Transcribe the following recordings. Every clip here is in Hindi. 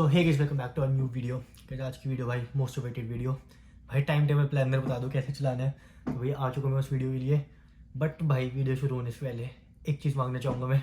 तो hey guys, welcome back to a new video. कैसे आज की वीडियो भाई मोस्ट वेटेड वीडियो भाई, टाइम टेबल प्लानर बता दो कैसे चलाना है। तो भाई आ चुका मैं उस वीडियो के लिए। बट भाई वीडियो शुरू होने से पहले एक चीज़ मांगना चाहूँगा मैं।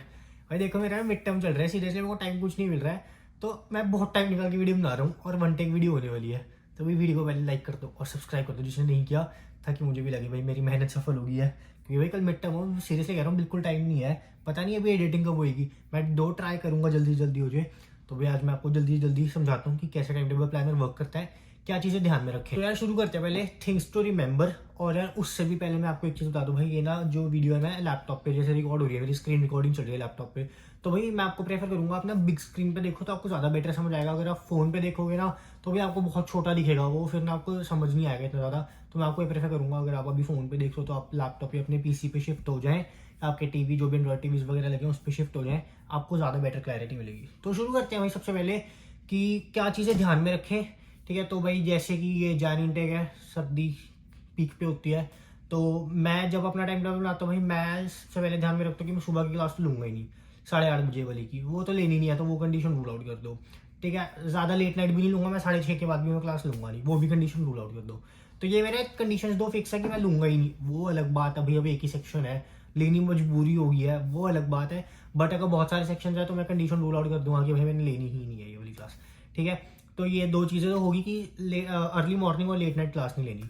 भाई देखो, मेरा मिड टर्म चल रहा है, सीरियसली मेरे को टाइम कुछ नहीं मिल रहा है। तो मैं बहुत टाइम निकाल के वीडियो बना रहा हूँ और वन टेक वीडियो होने वाली है। तो भाई वीडियो को पहले लाइक कर दो और सब्सक्राइब कर दो जिसने नहीं किया, ताकि मुझे भी लगे भाई मेरी मेहनत सफल हो गई है। क्योंकि भाई कल मिड टर्म हो, सीरियसली कह रहा हूँ, बिल्कुल टाइम नहीं है। पता नहीं अभी एडिटिंग कब होएगी। मैं दो ट्राई करूँगा, जल्दी जल्दी हो जाए। तो भाई आज मैं आपको जल्दी जल्दी समझाता हूँ कि कैसे टाइम टेबल प्लानर वर्क करता है, क्या चीज़ें ध्यान में रखें। तो यार शुरू करते हैं पहले थिंग्स टू रिमेंबर। और यार उससे भी पहले मैं आपको एक चीज़ बता दूं भाई, ये ना जो वीडियो है ना लैपटॉप पे जैसे रिकॉर्ड हो रही है, मेरी स्क्रीन रिकॉर्डिंग चल रही है लैपटॉप पे। तो भाई मैं आपको प्रेफर करूंगा आप ना बिग स्क्रीन पे देखो, तो आपको ज़्यादा बेटर समझ आएगा। अगर आप फोन पे देखोगे ना तो भी आपको बहुत छोटा दिखेगा वो, फिर ना आपको समझ नहीं आएगा इतना ज़्यादा। तो मैं आपको ये प्रेफर करूंगा, अगर आप अभी फोन पे देख लो तो आप लैपटॉप या अपने पीसी पे शिफ्ट हो जाएं, आपके टीवी जो भी एंड्रॉइड टीवीज वगैरह लगे हैं उस पर शिफ्ट हो जाएं, आपको ज़्यादा बेटर क्लैरिटी मिलेगी। तो शुरू करते हैं भाई सबसे पहले कि क्या चीज़ें ध्यान में रखें। ठीक है, तो भाई जैसे कि ये जान इनटेक है, सर्दी पीक पे होती है। तो मैं जब अपना टाइम टेबल बनाता हूँ भाई, मैं सबसे पहले ध्यान में रखता हूँ कि मैं सुबह की क्लास तो लूंगा ही नहीं। 8:30 बजे वाली की वो तो लेनी नहीं है, तो वो कंडीशन रूल आउट कर दो। ठीक है, ज़्यादा लेट नाइट भी नहीं लूंगा मैं, 6:30 के बाद भी मैं क्लास लूंगा नहीं, वो भी कंडीशन रूल आउट कर दो। तो ये मेरे कंडीशन दो फिक्स है कि मैं लूंगा ही नहीं। वो अलग बात है भाई, अभी एक ही सेक्शन है, लेनी मजबूरी होगी है, वो अलग बात है। बट अगर बहुत सारे सेक्शन है तो मैं कंडीशन रूल आउट कर दूंगा कि भाई मैंने लेनी ही नहीं है ये वाली क्लास। ठीक है, तो ये दो चीज़ें तो होगी कि अर्ली मॉर्निंग और लेट नाइट क्लास नहीं लेनी।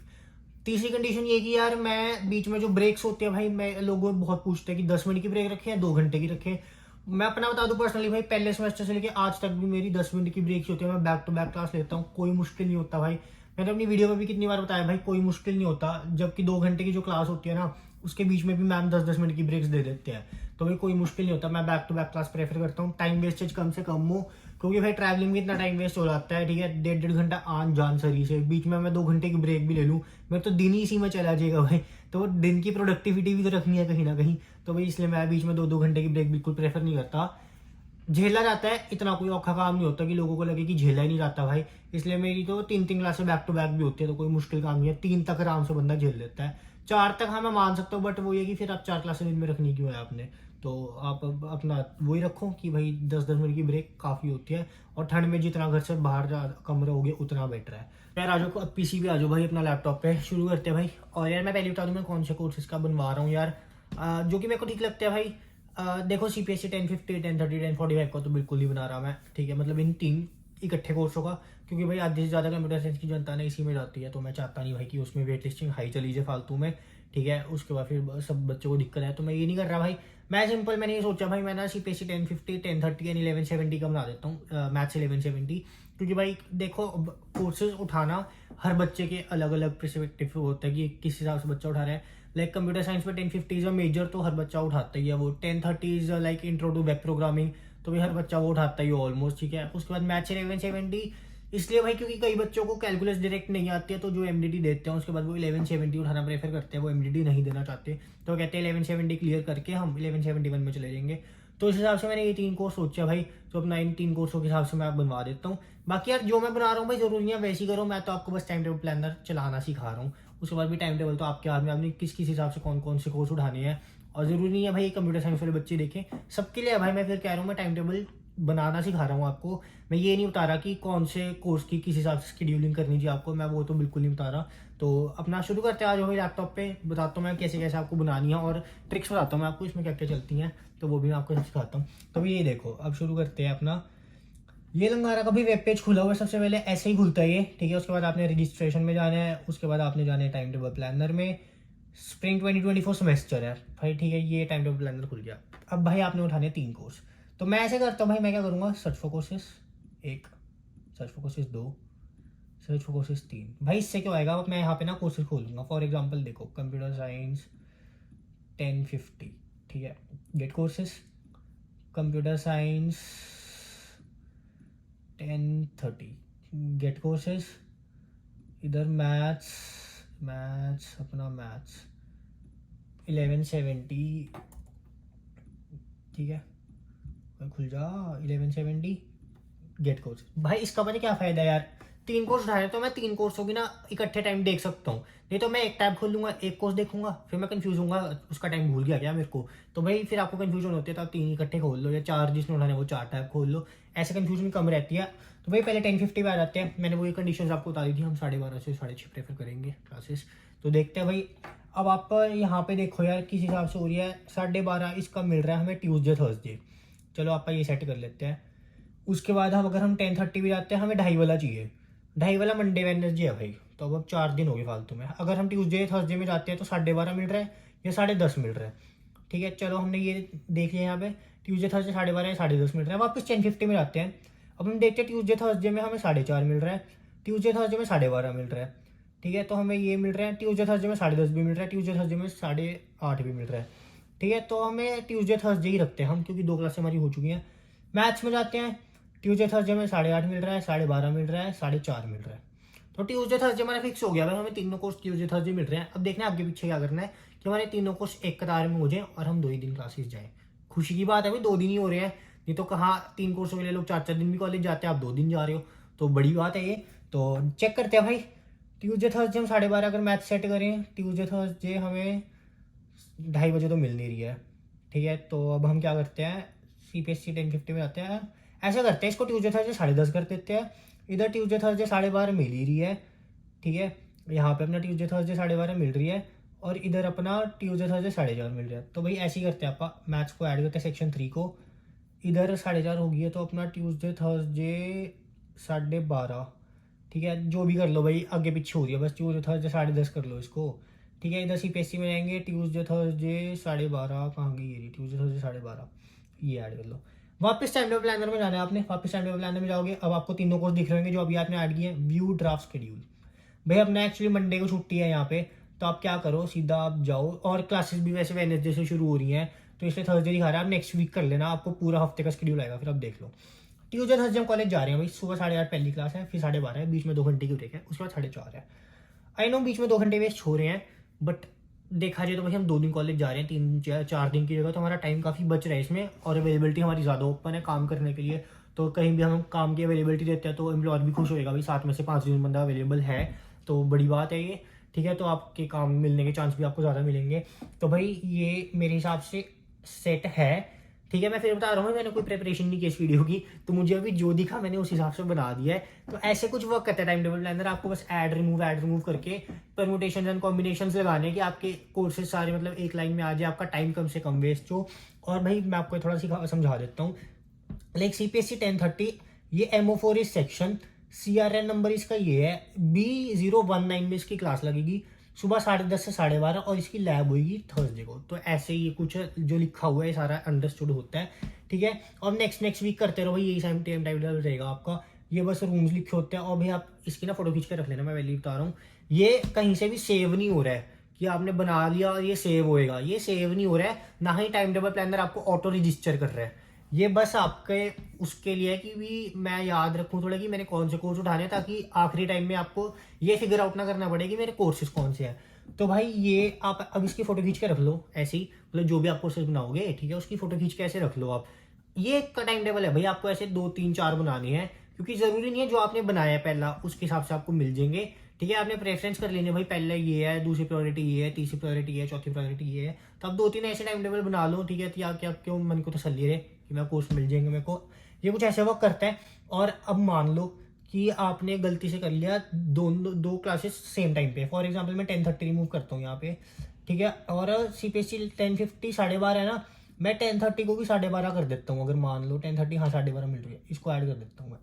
तीसरी कंडीशन ये कि यार मैं बीच में जो ब्रेक्स होते हैं भाई, मैं लोगों बहुत पूछते हैं कि 10 मिनट की ब्रेक रखें या 2 घंटे की रखें। मैं अपना बता दूं पर्सनली भाई, पहले सेमेस्टर से लेके आज तक भी मेरी 10 मिनट की ब्रेक्स होती है। मैं बैक टू बैक क्लास लेता हूँ, कोई मुश्किल नहीं होता भाई। मैंने अपनी वीडियो में भी कितनी बार बताया भाई, कोई मुश्किल नहीं होता। जबकि 2 घंटे की जो क्लास होती है ना, उसके बीच में भी मैम 10-10 मिनट की ब्रेक्स दे देते हैं। तो भाई कोई मुश्किल नहीं होता, मैं back to back class prefer करता हूँ, टाइम वेस्टेज कम से कम हो। क्योंकि भाई ट्रैवलिंग में इतना टाइम वेस्ट हो जाता है। ठीक है, 1.5-1.5 घंटा आन जान सरी से, बीच में मैं 2 घंटे की ब्रेक भी ले लूँ, मैं तो दिन ही इसी में चला जाएगा भाई। तो वो दिन की प्रोडक्टिविटी भी तो रखनी है कहीं ना कहीं। तो भाई इसलिए मैं बीच में 2-2 घंटे की ब्रेक बिल्कुल प्रेफर नहीं करता। झेला जाता है, इतना कोई औखा काम नहीं होता कि लोगों को लगे कि झेला ही नहीं जाता भाई। इसलिए मेरी तो 3-3 क्लासें बैक टू बैक भी होती है, तो कोई मुश्किल काम नहीं है। 3 तक आराम से बंदा झेल लेता है, 4 तक हाँ मैं मान सकता हूँ। बट वो ये कि फिर आप 4 क्लासें दिन में रखनी क्यों है आपने। तो आप अपना वही रखो कि भाई 10-10 मिनट की ब्रेक काफ़ी होती है। और ठंड में जितना घर से बाहर कम रहोगे उतना बेटर है। यार आ जाओ पीसी पे, आ जाओ भाई अपना लैपटॉप पे, शुरू करते हैं भाई। और यार मैं पहले बता दूँ मैं कौन से कोर्सेज का बनवा रहा हूँ यार, जो कि मेरे को ठीक लगता है भाई। देखो CPSC 1050, 1030, 1045 का तो बिल्कुल ही बना रहा मैं। ठीक है, मतलब इन 3 इकट्ठे कोर्सों का। क्योंकि भाई आधे से ज़्यादा कंप्यूटर साइंस की जनता ने इसी में जाती है, तो मैं चाहता नहीं भाई कि उसमें वेट लिस्टिंग हाई चली जाए फालतू में। ठीक है, उसके बाद फिर सब बच्चों को दिक्कत है, तो मैं ये नहीं कर रहा भाई। मैंने ये सोचा भाई, मैं ना CPSC 1050, 1030 एंड 1170 का बना देता हूँ, मैथ्स 1170। क्योंकि भाई देखो कोर्सेज उठाना हर बच्चे के अलग अलग पर्सपेक्टिव होता है कि किस हिसाब से बच्चा उठा रहा है। लाइक कंप्यूटर साइंस में 1050 इज अ मेजर, तो हर बच्चा उठाता ही है वो। 1030 is like intro to web programming, तो भी हर बच्चा वो उठाता ही है ऑलमोस्ट। ठीक है, उसके बाद मैथ्स 1170 इसलिए भाई क्योंकि कई बच्चों को कैलकुलस डायरेक्ट नहीं आती है, तो जो MDT देते हैं उसके बाद वो 1170 उठाना प्रेफर करते हैं, वो MDT नहीं देना चाहते। तो कहते हैं 1170 क्लियर करके हम 1171 में चले जाएंगे। तो इस हिसाब से मैंने ये 3 कोर्स सोचा भाई, तो अपना इन 3 कोर्सों के हिसाब से मैं बनवा देता हूँ। बाकी यार जो मैं बना रहा हूँ भाई जरूरी है वैसे ही करो, मैं तो आपको बस टाइम टेबल प्लानर चलाना सिखा रहा हूँ। उसके बाद भी टाइम टेबल तो आपके हाथ में, आपने किस किस हिसाब से कौन कौन से कोर्स उठाने हैं। और जरूरी नहीं है भाई कंप्यूटर साइंस वाले बच्चे देखें, सबके लिए है भाई। मैं फिर कह रहा हूँ मैं टाइम टेबल बनाना सिखा रहा हूँ आपको। मैं ये नहीं बता रहा कि कौन से कोर्स की किस हिसाब से शेड्यूलिंग करनी चाहिए आपको, मैं वो तो बिल्कुल नहीं बता रहा। तो अपना शुरू करते हैं, आज भाई लैपटॉप पे बताता हूँ मैं कैसे कैसे आपको बनानी है, और ट्रिक्स बताता हूँ मैं आपको इसमें क्या क्या चलती हैं, तो वो भी मैं आपको सिखाता हूँ। तो ये देखो, अब शुरू करते हैं अपना। ये लंगारा का भी वेब पेज खुला हुआ है, सबसे पहले ऐसे ही खुलता है ये। ठीक है, उसके बाद आपने रजिस्ट्रेशन में जाना है, उसके बाद आपने जाना है टाइम टेबल प्लानर में। स्प्रिंग 2024 सेमेस्टर है भाई। ठीक है, ये टाइम टेबल प्लानर खुल गया। अब भाई आपने उठाने 3 कोर्स। तो मैं ऐसे करता हूँ भाई, मैं क्या करूँगा, search for courses 1, search for courses 2, search for courses 3। भाई इससे क्या होएगा, मैं यहाँ पे ना कोर्सेज खोलूंगा। फॉर एग्जाम्पल देखो, कंप्यूटर साइंस 1050। ठीक है, get courses. Computer science 1030, get courses. इधर मैथ्स, अपना मैथ्स 1170। ठीक है, खुल जा 1170, गेट कोर्स। भाई इसका पता क्या फ़ायदा है यार, 3 कोर्स उठाए तो मैं 3 कोर्सों की ना इकट्ठे टाइम देख सकता हूँ। नहीं तो मैं एक टैब खोल लूंगा, एक कोर्स देखूंगा, फिर मैं कंफ्यूज होऊंगा, उसका टाइम भूल गया क्या मेरे को। तो भाई फिर आपको कंफ्यूजन होती है, तो आप 3 इकट्ठे खोल लो, या 4 जिसने उठाने वो 4 टैब खोल लो, ऐसे कंफ्यूजन कम रहती है। तो भाई पहले 10:50 पे आ जाते हैं। मैंने वही कंडीशन आपको बता दी थी, हम 12:30 से 6:30 प्रेफर करेंगे क्लासेस। तो देखते हैं भाई। अब आप यहाँ पे देखो यार, किस हिसाब से हो रही है, 12:30 इसका मिल रहा है हमें ट्यूसडे थर्सडे। चलो आप ये सेट कर लेते हैं। उसके बाद हम अगर हम 10:30 भी जाते हैं, हमें 2:30 वाला चाहिए। 2:30 वाला मंडे वेडनेसडे है भाई। तो अब 4 दिन हो गए फालतू में। अगर हम ट्यूसडे थर्सडे में जाते हैं तो 12:30 मिल रहा है या 10:30 मिल रहा है। ठीक है, चलो हमने ये देख लिया यहाँ पे, ट्यूसडे थर्सडे 12:30 या 10:30 मिल रहा है। वापस 10:50 में जाते हैं। अब हम देखते हैं ट्यूसडे थर्सडे में हमें 4:30 मिल रहा है, ट्यूसडे थर्सडे में 12:30 मिल रहा है। ठीक है, तो हमें ये मिल रहा है, ट्यूसडे थर्सडे में 10:30 भी मिल रहा है, ट्यूसडे थर्सडे में 8:30 भी मिल रहा है। ठीक है, तो हमें ट्यूसडे थर्सडे ही रखते हैं हम, क्योंकि 2 क्लासें हमारी हो चुकी हैं। मैथ्स में जाते हैं, ट्यूसडे थर्सडे में 8:30 मिल रहा है, 12:30 मिल रहा है, 4:30 मिल रहा है। तो ट्यूसडे थर्सडे हमारा फिक्स हो गया भाई, हमें तीनों कोर्स ट्यूसडे थर्सडे मिल रहे हैं। अब देखना है आगे पीछे क्या करना है कि हमारे तीनों कोर्स एक कतार में हो जाए और हम 2 ही दिन क्लासेस जाएं। खुशी की बात है भाई, 2 दिन ही हो रहे हैं, नहीं तो कहाँ 3 कोर्सों के लिए लोग 4-4 दिन भी कॉलेज जाते हैं, आप 2 दिन जा रहे हो, तो बड़ी बात है ये। तो चेक करते हैं भाई, ट्यूसडे थर्सडे हम 12:30 अगर मैथ सेट करें, ट्यूसडे थर्सडे हमें 2:30 बजे तो मिल नहीं रही है। ठीक है, तो अब हम क्या करते हैं, CPSC 10:50 में आते हैं। ऐसा करते हैं, इसको ट्यूसडे थर्सडे 10:30 कर देते हैं। इधर ट्यूसडे थर्सडे 12:30 मिल ही रही है। ठीक है, यहाँ पे अपना ट्यूसडे थर्सडे 12:30 मिल रही है, और इधर अपना ट्यूसडे थर्सडे 4:30 मिल रहा है। तो भाई ऐसे ही करते हैं, आप मैथ्स को ऐड करते हैं सेक्शन 3 को, इधर 4:30 हो गई है, तो अपना ट्यूसडे थर्सडे 12:30। ठीक है, जो भी कर लो भाई, आगे पीछे हो रही है, बस ट्यूसडे थर्सडे 10:30 कर लो इसको। ठीक है, इधर CPSC में जाएंगे, ट्यूसडे थर्सडे 12:30 कहाँ गई, ये ट्यूसडे थर्सडे 12:30, ये ऐड कर लो। वापस टाइम टेबल प्लानर में जाना है आपने, वापस टाइम टेबल प्लानर में जाओगे, अब आपको तीनों कोर्स दिख रहे होंगे जो अभी आपने ऐड किए हैं। व्यू ड्राफ्ट शेड्यूल, भाई अपना एक्चुअली मंडे को छुट्टी है यहाँ पे, तो आप क्या करो, सीधा आप जाओ, और क्लासेस भी वैसे वेडनेसडे से शुरू हो रही हैं, तो इसलिए थर्सडे दिखा रहा है, आप नेक्स्ट वीक कर लेना, आपको पूरा हफ्ते का शेड्यूल आएगा, फिर आप देख लो। ट्यूसडे थर्सडे हम कॉलेज जा रहे हैं भाई, सुबह 8:30 पहली क्लास है, फिर 12:30 है, बीच में 2 घंटे की ब्रेक है, उसके बाद 4:30 है। आई नो बीच में 2 घंटे वेस्ट हो रहे हैं, बट देखा जाए तो भाई हम 2 दिन कॉलेज जा रहे हैं, 3-4 दिन की जगह, तो हमारा टाइम काफ़ी बच रहा है इसमें, और अवेलेबिलिटी हमारी ज़्यादा ओपन है काम करने के लिए। तो कहीं भी हम काम की अवेलेबिलिटी देते हैं तो एम्प्लॉयर भी खुश होएगा भाई, 7 में से 5 दिन बंदा अवेलेबल है, तो बड़ी बात है ये। ठीक है, तो आपके काम मिलने के चांस भी आपको ज़्यादा मिलेंगे। तो भाई ये मेरे हिसाब से सेट है। ठीक है, मैं फिर बता रहा हूँ, मैंने कोई प्रिपरेशन नहीं की इस वीडियो की, तो मुझे अभी जो दिखा मैंने उस हिसाब से बना दिया है। तो ऐसे कुछ वर्क करता है टाइम टेबल प्लानर, आपको बस ऐड रिमूव करके परम्यूटेशंस एंड कॉम्बिनेशंस लगाने कि आपके कोर्सेज सारे मतलब एक लाइन में आ जाए, आपका टाइम कम से कम वेस्ट हो। और भाई मैं आपको थोड़ा सा समझा देता हूँ, लाइक CPSC 10:30, ये MO4 इस सेक्शन, CRN नंबर इसका ये है, B019 में इसकी क्लास लगेगी सुबह 10:30 से 12:30, और इसकी लैब होगी थर्सडे को। तो ऐसे ही कुछ जो लिखा हुआ है सारा अंडरस्टूड होता है। ठीक है, और नेक्स्ट वीक करते रहो भाई, यही टाइम टेबल रहेगा आपका। ये बस रूम्स लिखे होते हैं, और भाई आप इसकी ना फोटो खींच के रख लेना, मैं पहले बता रहा हूँ, ये कहीं से भी सेव नहीं हो रहा है कि आपने बना लिया और ये सेव होएगा, ये सेव नहीं हो रहा है, ना ही टाइम टेबल प्लानर आपको ऑटो रजिस्टर कर रहा है। ये बस आपके उसके लिए कि भी मैं याद रखूं थोड़ा कि मैंने कौन से कोर्स उठाने हैं, ताकि आखिरी टाइम में आपको ये फिगर आउट ना करना पड़े कि मेरे कोर्सेज कौन से हैं। तो भाई ये आप अब इसकी फोटो खींच के रख लो, ऐसी मतलब जो भी आप कोर्सेज बनाओगे, ठीक है, उसकी फोटो खींच के ऐसे रख लो आप। ये का टाइम टेबल है भाई, आपको ऐसे 2-3-4 बनाने हैं, क्योंकि जरूरी नहीं है जो आपने बनाया है पहला उसके हिसाब से आपको मिल जाएंगे। ठीक है, आपने प्रेफरेंस कर लेनी भाई, पहले ये है, दूसरी प्रायोरिटी ये है, तीसरी प्रायोरिटी ये है, चौथी प्रायोरिटी ये है, तो आप 2-3 ऐसे टाइम टेबल बना लो। ठीक है, तो क्या क्यों मन को तसल्ली रहे कि मैं कोर्स मिल जाएंगे मेरे को, ये कुछ ऐसे वर्क करता है। और अब मान लो कि आपने गलती से कर लिया दो क्लासेस सेम टाइम पे, फॉर एग्जांपल मैं 10:30 रिमूव करता हूँ यहाँ पे। ठीक है, और CPSC 10:50 12:30 है ना, मैं 10:30 को भी 12:30 कर देता हूँ, अगर मान लो 10:30 हाँ 12:30 मिल रही है, इसको ऐड कर देता हूँ मैं।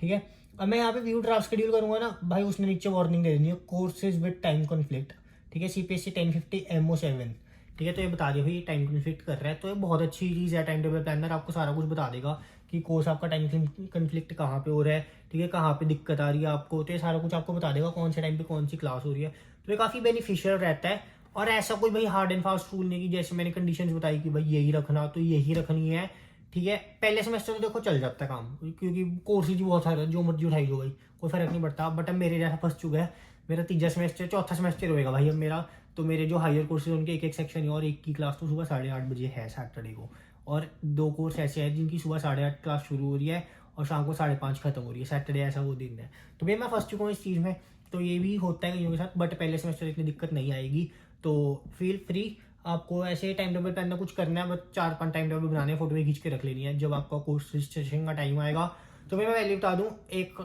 ठीक है, अब मैं यहाँ पे व्यू ड्राफ्ट शेड्यूल करूंगा ना भाई, उसने नीचे वार्निंग दे देनी है, कोर्सेज विद टाइम कॉन्फ्लिक्ट। ठीक है, CPSC 10:50 MO7। ठीक है, तो ये बता दिया भाई टाइम कॉन्फ्लिक्ट कर रहा है, तो ये बहुत अच्छी चीज़ है। टाइम टेबल प्लानर आपको सारा कुछ बता देगा कि कोर्स आपका टाइम कॉन्फ्लिक्ट कहाँ पे हो रहा है, ठीक है, कहाँ पे दिक्कत आ रही है आपको, तो ये सारा कुछ आपको बता देगा कौन से टाइम पे कौन सी क्लास हो रही है। तो ये काफ़ी बेनिफिशियल रहता है। और ऐसा कोई भाई हार्ड एंड फास्ट रूल नहीं कि जैसे मैंने कंडीशंस बताई कि भाई यही रखना तो यही रखनी है। ठीक है, पहले सेमेस्टर तो देखो चल जाता है काम, क्योंकि कोर्सेज भी बहुत सारे जो मर्जी उठाई लो भाई, कोई फर्क नहीं पड़ता। बट अब मेरे जैसा फंस चुका है, मेरा तीसरा सेमेस्टर चौथा सेमेस्टर होएगा भाई अब मेरा, तो मेरे जो हायर कोर्सेज उनके एक सेक्शन है, और एक की क्लास तो सुबह 8:30 बजे है सैटरडे को, और 2 कोर्स ऐसे हैं जिनकी सुबह 8:30 क्लास शुरू हो रही है और शाम को 5:30 खत्म हो रही है, सैटरडे ऐसा वो दिन है। तो भैया मैं फंस चुका हूँ इस चीज़ में, तो ये भी होता है कईयों के साथ, बट पहले सेमेस्टर इतनी दिक्कत नहीं आएगी। तो फील फ्री, आपको ऐसे टाइम टेबल पे अंदर कुछ करना है, बस 4-5 टाइम टेबल बनाने, फोटो खींच के रख लेनी है। जब आपका कोर्स रजिस्ट्रेशन का टाइम आएगा तो मैं वैल्यू बता दूँ, एक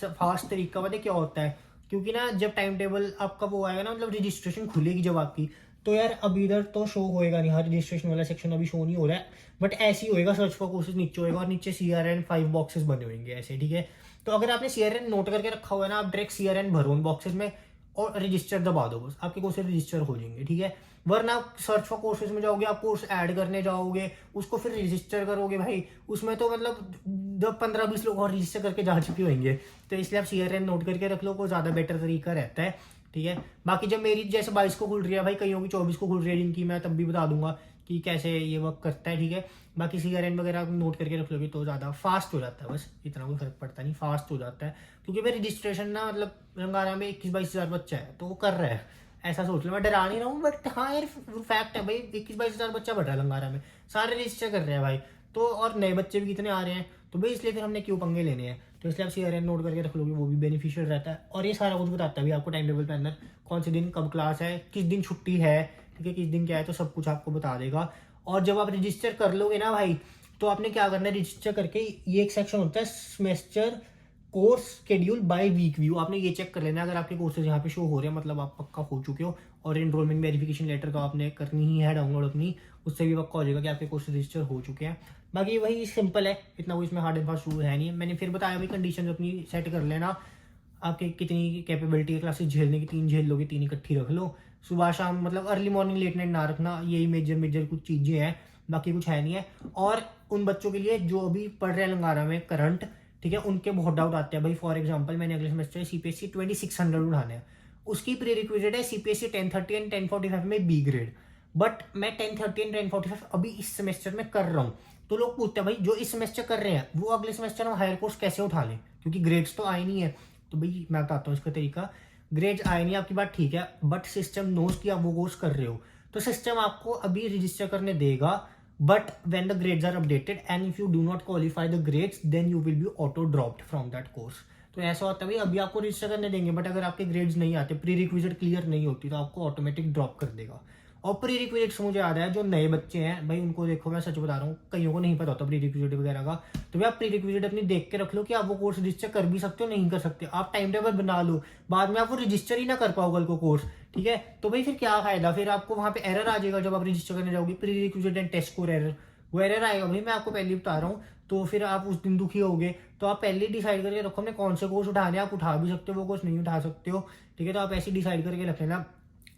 फास्ट तरीका पता है क्या होता है, क्योंकि ना जब टाइम टेबल आपका वो आएगा ना, मतलब रजिस्ट्रेशन खुलेगी जब आपकी, तो यार अभी इधर तो शो होएगा नहीं, हर रजिस्ट्रेशन वाला सेक्शन अभी शो नहीं हो रहा है, बट ऐसे ही होएगा, सर्च फॉर कोर्सेज नीचे होएगा और नीचे CRN 5 बॉक्सेस बने होंगे ऐसे, ठीक है। तो अगर आपने CRN नोट करके रखा हुआ है ना, आप डायरेक्ट CRN भरो उन बॉक्सेस में और रजिस्टर दबा दो, बस आपके कोर्सेज रजिस्टर हो जाएंगे, ठीक है। वरना आप सर्च फॉर कोर्सेज में जाओगे, आप कोर्स ऐड करने जाओगे, उसको फिर रजिस्टर करोगे भाई, उसमें तो मतलब 15-20 लोग और रजिस्टर करके जा चुके होंगे। तो इसलिए आप CRN नोट करके रख लो, वो ज़्यादा बेटर तरीका रहता है, ठीक है। बाकी जब मेरी जैसे 22 को खुल रही है भाई, कईयों की 24 को खुल रही है, जिनकी मैं तब भी बता दूंगा कि कैसे ये वर्क करता है, ठीक है। बाकी CRN वगैरह नोट करके रख लोगे तो ज़्यादा फास्ट हो जाता है, बस इतना कोई फर्क पड़ता नहीं, फास्ट हो जाता है। क्योंकि भाई रजिस्ट्रेशन ना, मतलब रंगारा में 21-22 हज़ार बच्चा है तो वो कर रहा है, ऐसा सोच लो, मैं डरा नहीं रहा हूँ, बट हाँ यार फैक्ट है भाई, 21-22 हज़ार बच्चा बढ़ रहा है लंगारा में, सारे रजिस्टर कर रहे हैं भाई। तो और नए बच्चे भी कितने आ रहे हैं, तो भाई इसलिए फिर हमने क्यों पंगे लेने हैं। तो इसलिए आप CRN नोट करके रख लोगे, वो भी बेनिफिशियल रहता है। और ये सारा कुछ बताता है भी आपको टाइम टेबल पे अंदर कौन से दिन कब क्लास है, किस दिन छुट्टी है, ठीक है, किस दिन क्या है, तो सब कुछ आपको बता देगा। और जब आप रजिस्टर कर लोगे ना भाई, तो आपने क्या करना है, रजिस्टर करके ये एक सेक्शन होता है semester course schedule by week view, आपने ये चेक कर लेना अगर आपके कोर्सेज यहाँ पे शो हो रहे हैं, मतलब आप पक्का हो चुके हो। और एनरोलमेंट वेरिफिकेशन लेटर का आपने करनी ही है डाउनलोड अपनी, उससे भी पक्का हो जाएगा कि आपके कोर्सेज रजिस्टर हो चुके हैं। बाकी वही सिंपल है, इतना कोई इसमें हार्ड एंड फास्ट रूल है नहीं। मैंने फिर बताया भाई कंडीशन अपनी सेट कर लेना, आपके कितनी कैपेबिलिटी है क्लासेस झेलने की, 3 झेल लोगे, 3 इकट्ठी रख लो, सुबह शाम, मतलब अर्ली मॉर्निंग लेट नाइट ना रखना, यही मेजर कुछ चीज़ें हैं, बाकी कुछ है नहीं है। और उन बच्चों के लिए जो अभी पढ़ रहे हैं लंगारा में करंट, ठीक है, उनके बहुत डाउट आते हैं भाई। फॉर एग्जांपल मैंने अगले सेमेस्टर CPSC 2600 उठाने हैं, उसकी प्री रिक्विजिट है CPSC 1030 एंड 1045 में B ग्रेड, बट मैं 1030 एंड 1045 अभी इस सेमेस्टर में कर रहा हूँ। तो लोग पूछते हैं भाई जो इस सेमेस्टर कर रहे हैं वो अगले सेमेस्टर में हायर कोर्स कैसे उठा लें, क्योंकि ग्रेड्स तो आए नहीं है। तो भाई मैं बताता हूँ इसका तरीका, ग्रेड्स आए नहीं, आपकी बात ठीक है, बट सिस्टम नोज कि आप वो कोर्स कर रहे हो, तो सिस्टम आपको अभी रजिस्टर करने देगा। But when the grades are updated and if you do not qualify the grades, then you will be auto dropped from that course. तो ऐसा होता है भाई, अभी आपको रजिस्टर करने देंगे, बट अगर आपके ग्रेड्स नहीं आते, प्री रिक्विजिट क्लियर नहीं होती, तो आपको ऑटोमेटिक ड्रॉप कर देगा। और प्री रिक्विजिट मुझे याद है, जो नए बच्चे हैं भाई उनको देखो, मैं सच बता रहा हूँ, कईयों को नहीं पता होता प्री रिक्विजिट वगैरह का, तो भाई आप प्री रिक्विजिट अपनी देख के रख लो कि आप वो कोर्स रजिस्टर कर भी सकते हो, नहीं कर सकते, आप टाइम टेबल बना लो, बाद में आप वो रजिस्टर ही ना कर पाओ कल को कोर्स, ठीक है। तो भाई फिर क्या फायदा, फिर आपको वहाँ पे एरर आ जाएगा जब आप रजिस्टर करने जाओगे, prerequisite and test score error, वो एरर आएगा भाई, मैं आपको पहले बता रहा हूँ। तो फिर आप उस दिन दुखी होगे, तो आप पहले डिसाइड करके रखो हमने कौन से कोर्स उठाने, आप उठा भी सकते हो वो कोर्स, नहीं उठा सकते हो, ठीक है। तो आप ऐसे डिसाइड करके रख लेना।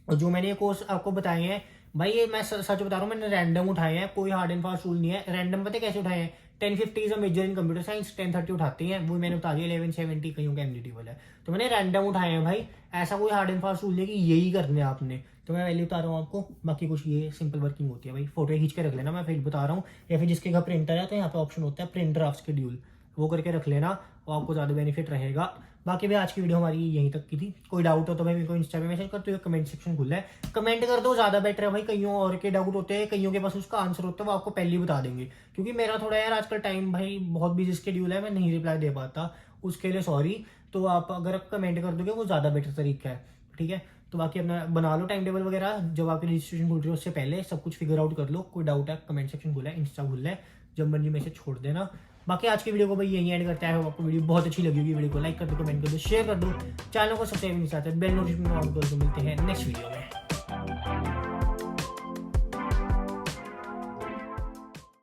और जो मैंने ये कोर्स आपको बताए हैं भाई, ये मैं सच बता रहा हूँ, मैंने रैंडम उठाए हैं, कोई हार्ड एंड फास्ट रूल नहीं है। रैंडम पता कैसे उठाए हैं, 1050 is a major in computer science, 1030 उठाते हैं, वो मैंने बता दिया, 1170 कहीं का MDT वाला है, तो मैंने रैंडम उठाए हैं भाई। ऐसा कोई हार्ड एंड फास्ट रूल नहीं है कि यही करने हैं आपने, तो मैं वैल्यू बता रहा हूँ आपको। बाकी कुछ ये सिंपल वर्किंग होती है भाई, फोटो खींच के रख लेना, मैं फिर बता रहा हूँ, या फिर जिसके घर प्रिंटर है तो यहाँ पे ऑप्शन होता है प्रिंट ड्राफ्ट शेड्यूल, वो करके रख लेना, और आपको ज़्यादा बेनिफिट रहेगा। बाकी भाई आज की वीडियो हमारी यहीं तक की थी, कोई डाउट हो तो भाई मेरे को इंस्टा पे मैसेज कर, तो कमेंट सेक्शन खुला है, कमेंट कर दो, ज़्यादा बेटर है भाई। कईयों और के डाउट होते हैं, कईयों के पास उसका आंसर होता है, वो आपको पहले ही बता देंगे, क्योंकि मेरा थोड़ा यार आजकल टाइम भाई बहुत बिजी शेड्यूल है, मैं नहीं रिप्लाई दे पाता, उसके लिए सॉरी। तो आप अगर कमेंट कर दोगे वो ज़्यादा बेटर तरीका है, ठीक है। तो बाकी अपना बना लो टाइम टेबल वगैरह, जब आपकी रजिस्ट्रेशन खुल रही है उससे पहले सब कुछ फिगर आउट कर लो। कोई डाउट है कमेंट सेक्शन खुला है, इंस्टा खुला है, जब मर्जी मैसेज छोड़ देना। बाकी आज की वीडियो को भाई यहीं एंड करते हैं। आपको वीडियो बहुत अच्छी लगी होगी, वीडियो को लाइक कर दो, कमेंट कर दो, शेयर कर दो, चैनल को सब्सक्राइब नहीं चाहते, बेल नोटिफिकेशन ऑन कर दो। मिलते हैं नेक्स्ट वीडियो में।